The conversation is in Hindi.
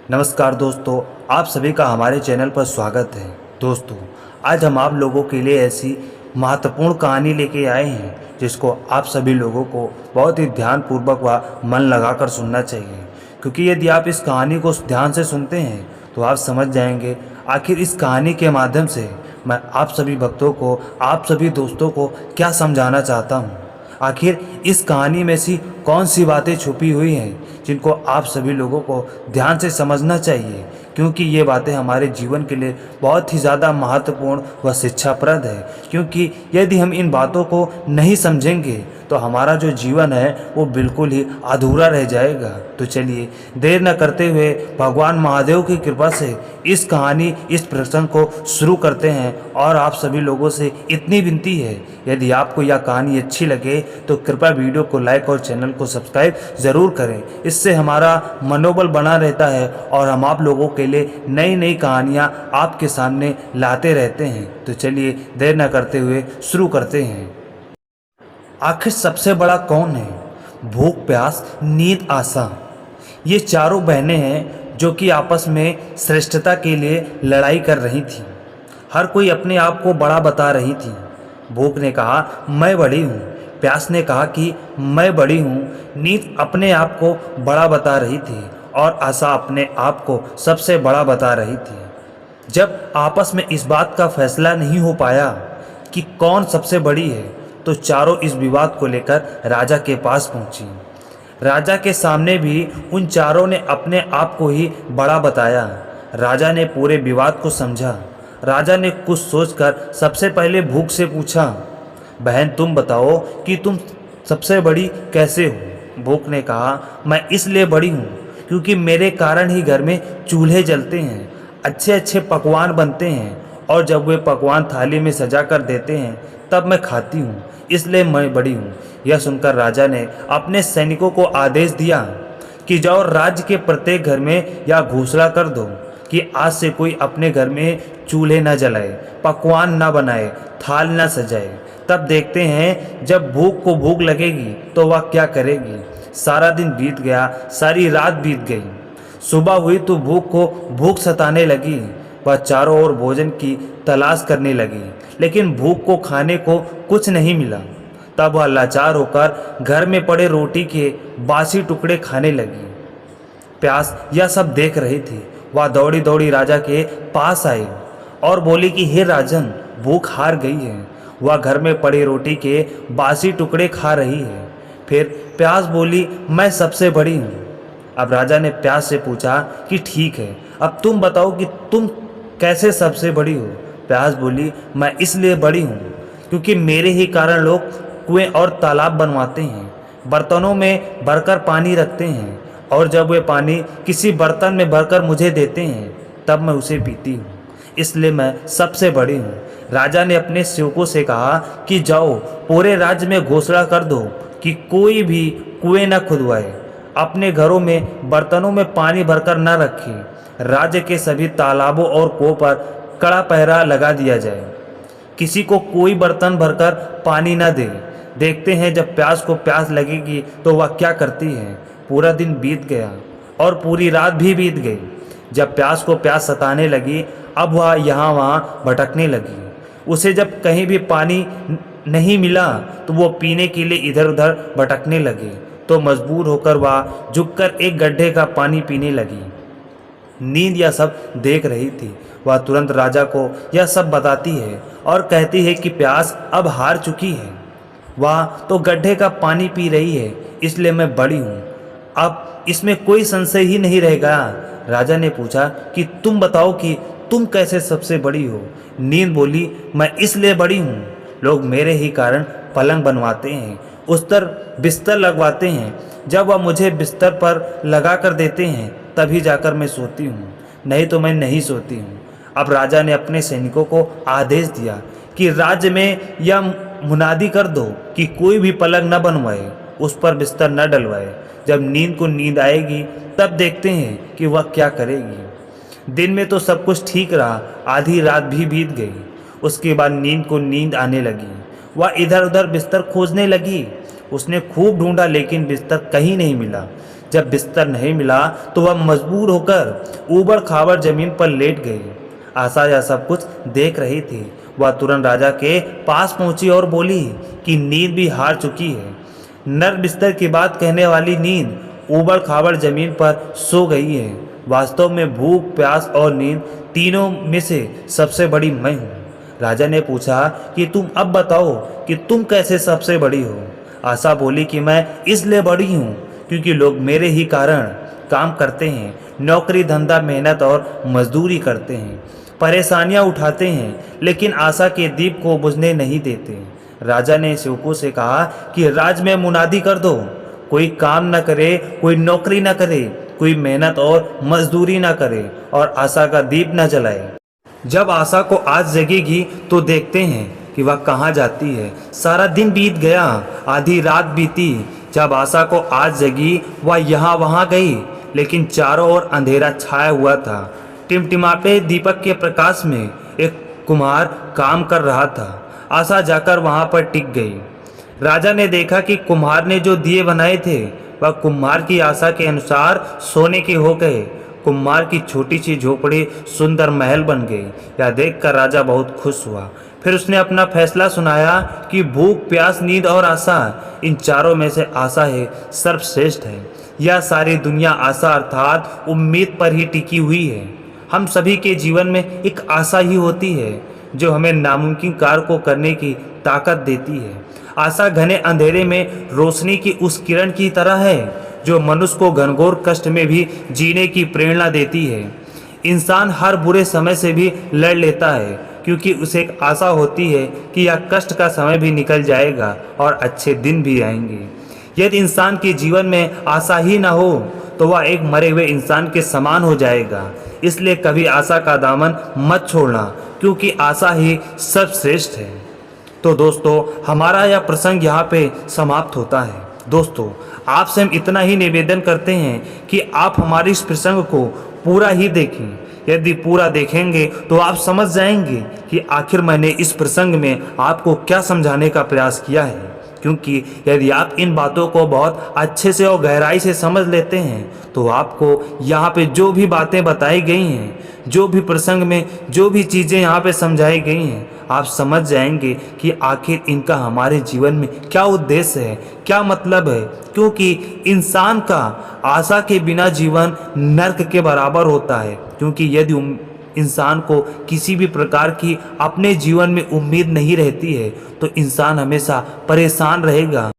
नमस्कार दोस्तों, आप सभी का हमारे चैनल पर स्वागत है। दोस्तों, आज हम आप लोगों के लिए ऐसी महत्वपूर्ण कहानी लेके आए हैं जिसको आप सभी लोगों को बहुत ही ध्यानपूर्वक व मन लगाकर सुनना चाहिए, क्योंकि यदि आप इस कहानी को ध्यान से सुनते हैं तो आप समझ जाएंगे आखिर इस कहानी के माध्यम से मैं आप सभी भक्तों को, आप सभी दोस्तों को क्या समझाना चाहता हूँ। आखिर इस कहानी में सी कौन सी बातें छुपी हुई हैं जिनको आप सभी लोगों को ध्यान से समझना चाहिए, क्योंकि ये बातें हमारे जीवन के लिए बहुत ही ज़्यादा महत्वपूर्ण व शिक्षाप्रद है। क्योंकि यदि हम इन बातों को नहीं समझेंगे तो हमारा जो जीवन है वो बिल्कुल ही अधूरा रह जाएगा। तो चलिए देर न करते हुए भगवान महादेव की कृपा से इस कहानी, इस प्रसंग को शुरू करते हैं। और आप सभी लोगों से इतनी विनती है, यदि आपको यह कहानी अच्छी लगे तो कृपया वीडियो को लाइक और चैनल को सब्सक्राइब ज़रूर करें। इससे हमारा मनोबल बना रहता है और हम आप लोगों के लिए नई नई कहानियाँ आपके सामने लाते रहते हैं। तो चलिए देर न करते हुए शुरू करते हैं। आखिर सबसे बड़ा कौन है? भूख, प्यास, नींद, आशा। ये चारों बहनें हैं जो कि आपस में श्रेष्ठता के लिए लड़ाई कर रही थीं। हर कोई अपने आप को बड़ा बता रही थी। भूख ने कहा मैं बड़ी हूँ, प्यास ने कहा कि मैं बड़ी हूँ, नींद अपने आप को बड़ा बता रही थी और आशा अपने आप को सबसे बड़ा बता रही थी। जब आपस में इस बात का फैसला नहीं हो पाया कि कौन सबसे बड़ी है, तो चारों इस विवाद को लेकर राजा के पास पहुंची। राजा के सामने भी उन चारों ने अपने आप को ही बड़ा बताया। राजा ने पूरे विवाद को समझा। राजा ने कुछ सोचकर सबसे पहले भूख से पूछा, बहन तुम बताओ कि तुम सबसे बड़ी कैसे हो? भूख ने कहा मैं इसलिए बड़ी हूँ क्योंकि मेरे कारण ही घर में चूल्हे जलते हैं, अच्छे अच्छे पकवान बनते हैं और जब वे पकवान थाली में सजा कर देते हैं तब मैं खाती हूँ, इसलिए मैं बड़ी हूँ। यह सुनकर राजा ने अपने सैनिकों को आदेश दिया कि जाओ राज्य के प्रत्येक घर में यह घोषणा कर दो कि आज से कोई अपने घर में चूल्हे न जलाए, पकवान न बनाए, थाल न सजाए। तब देखते हैं जब भूख को भूख लगेगी तो वह क्या करेगी। सारा दिन बीत गया, सारी रात बीत गई। सुबह हुई तो भूख को भूख सताने लगी। वह चारों ओर भोजन की तलाश करने लगी, लेकिन भूख को खाने को कुछ नहीं मिला। तब वह लाचार होकर घर में पड़े रोटी के बासी टुकड़े खाने लगी। प्यास यह सब देख रही थी। वह दौड़ी दौड़ी राजा के पास आई और बोली कि हे राजन, भूख हार गई है। वह घर में पड़ी रोटी के बासी टुकड़े खा रही है। फिर प्यास बोली मैं सबसे बड़ी हूँ। अब राजा ने प्यास से पूछा कि ठीक है, अब तुम बताओ कि तुम कैसे सबसे बड़ी हो? प्यास बोली मैं इसलिए बड़ी हूँ क्योंकि मेरे ही कारण लोग कुएं और तालाब बनवाते हैं, बर्तनों में भरकर पानी रखते हैं और जब वे पानी किसी बर्तन में भरकर मुझे देते हैं तब मैं उसे पीती हूँ, इसलिए मैं सबसे बड़ी हूँ। राजा ने अपने सेवकों से कहा कि जाओ पूरे राज्य में घोषणा कर दो कि कोई भी कुएं न खुदवाए, अपने घरों में बर्तनों में पानी भरकर न रखे। राज्य के सभी तालाबों और कुओं पर कड़ा पहरा लगा दिया जाए, किसी को कोई बर्तन भरकर पानी न दे। देखते हैं जब प्यास को प्यास लगेगी तो वह क्या करती है। पूरा दिन बीत गया और पूरी रात भी बीत गई। जब प्यास को प्यास सताने लगी, अब वह यहाँ वहाँ भटकने लगी। उसे जब कहीं भी पानी नहीं मिला तो वो पीने के लिए इधर उधर भटकने लगी। तो मजबूर होकर वह झुककर एक गड्ढे का पानी पीने लगी। नींद यह सब देख रही थी। वह तुरंत राजा को यह सब बताती है और कहती है कि प्यास अब हार चुकी है। वह तो गड्ढे का पानी पी रही है, इसलिए मैं बड़ी हूँ, अब इसमें कोई संशय ही नहीं रहेगा। राजा ने पूछा कि तुम बताओ कि तुम कैसे सबसे बड़ी हो? नींद बोली मैं इसलिए बड़ी हूँ, लोग मेरे ही कारण पलंग बनवाते हैं, उस पर बिस्तर लगवाते हैं। जब वह मुझे बिस्तर पर लगा कर देते हैं तभी जाकर मैं सोती हूँ, नहीं तो मैं नहीं सोती हूँ। अब राजा ने अपने सैनिकों को आदेश दिया कि राज्य में यह मुनादी कर दो कि कोई भी पलंग न बनवाए, उस पर बिस्तर न डलवाए। जब नींद को नींद आएगी तब देखते हैं कि वह क्या करेगी। दिन में तो सब कुछ ठीक रहा, आधी रात भी बीत गई। उसके बाद नींद को नींद आने लगी। वह इधर उधर बिस्तर खोजने लगी। उसने खूब ढूंढा लेकिन बिस्तर कहीं नहीं मिला। जब बिस्तर नहीं मिला तो वह मजबूर होकर ऊबड़ खाबड़ जमीन पर लेट गई। आशा यह सब कुछ देख रही थी। वह तुरंत राजा के पास पहुंची और बोली कि नींद भी हार चुकी है। नर बिस्तर की बात कहने वाली नींद ऊबड़ खाबड़ जमीन पर सो गई है। वास्तव में भूख, प्यास और नींद तीनों में से सबसे बड़ी मैं हूँ। राजा ने पूछा कि तुम अब बताओ कि तुम कैसे सबसे बड़ी हो। आशा बोली कि मैं इसलिए बड़ी हूँ क्योंकि लोग मेरे ही कारण काम करते हैं, नौकरी धंधा, मेहनत और मजदूरी करते हैं, परेशानियाँ उठाते हैं, लेकिन आशा के दीप को बुझने नहीं देते। राजा ने सेवकों से कहा कि राज में मुनादी कर दो, कोई काम न करे, कोई नौकरी न करे, कोई मेहनत और मजदूरी न करे और आशा का दीप न जलाए। जब आशा को आज जगेगी तो देखते हैं कि वह कहाँ जाती है। सारा दिन बीत गया, आधी रात बीती। जब आशा को आज जगी वह यहाँ वहाँ गई, लेकिन चारों ओर अंधेरा छाया हुआ था। टिमटिमाते दीपक के प्रकाश में एक कुम्हार काम कर रहा था। आशा जाकर वहाँ पर टिक गई। राजा ने देखा कि कुम्हार ने जो दिए बनाए थे वह कुम्हार की आशा के अनुसार सोने के हो गए। कुम्हार की छोटी सी झोपड़ी सुंदर महल बन गई। यह देखकर राजा बहुत खुश हुआ। फिर उसने अपना फैसला सुनाया कि भूख, प्यास, नींद और आशा, इन चारों में से आशा है सर्वश्रेष्ठ है। यह सारी दुनिया आशा अर्थात उम्मीद पर ही टिकी हुई है। हम सभी के जीवन में एक आशा ही होती है जो हमें नामुमकिन कार्य को करने की ताकत देती है। आशा घने अंधेरे में रोशनी की उस किरण की तरह है जो मनुष्य को घनघोर कष्ट में भी जीने की प्रेरणा देती है। इंसान हर बुरे समय से भी लड़ लेता है क्योंकि उसे एक आशा होती है कि यह कष्ट का समय भी निकल जाएगा और अच्छे दिन भी आएंगे। यदि इंसान के जीवन में आशा ही ना हो तो वह एक मरे हुए इंसान के समान हो जाएगा। इसलिए कभी आशा का दामन मत छोड़ना, क्योंकि आशा ही सर्वश्रेष्ठ है। तो दोस्तों, हमारा यह प्रसंग यहाँ पे समाप्त होता है। दोस्तों, आपसे हम इतना ही निवेदन करते हैं कि आप हमारे इस प्रसंग को पूरा ही देखें। यदि पूरा देखेंगे तो आप समझ जाएंगे कि आखिर मैंने इस प्रसंग में आपको क्या समझाने का प्रयास किया है। क्योंकि यदि आप इन बातों को बहुत अच्छे से और गहराई से समझ लेते हैं तो आपको यहाँ पे जो भी बातें बताई गई हैं, जो भी प्रसंग में जो भी चीज़ें यहाँ पे समझाई गई हैं, आप समझ जाएंगे कि आखिर इनका हमारे जीवन में क्या उद्देश्य है, क्या मतलब है। क्योंकि इंसान का आशा के बिना जीवन नर्क के बराबर होता है। क्योंकि यदि इंसान को किसी भी प्रकार की अपने जीवन में उम्मीद नहीं रहती है तो इंसान हमेशा परेशान रहेगा।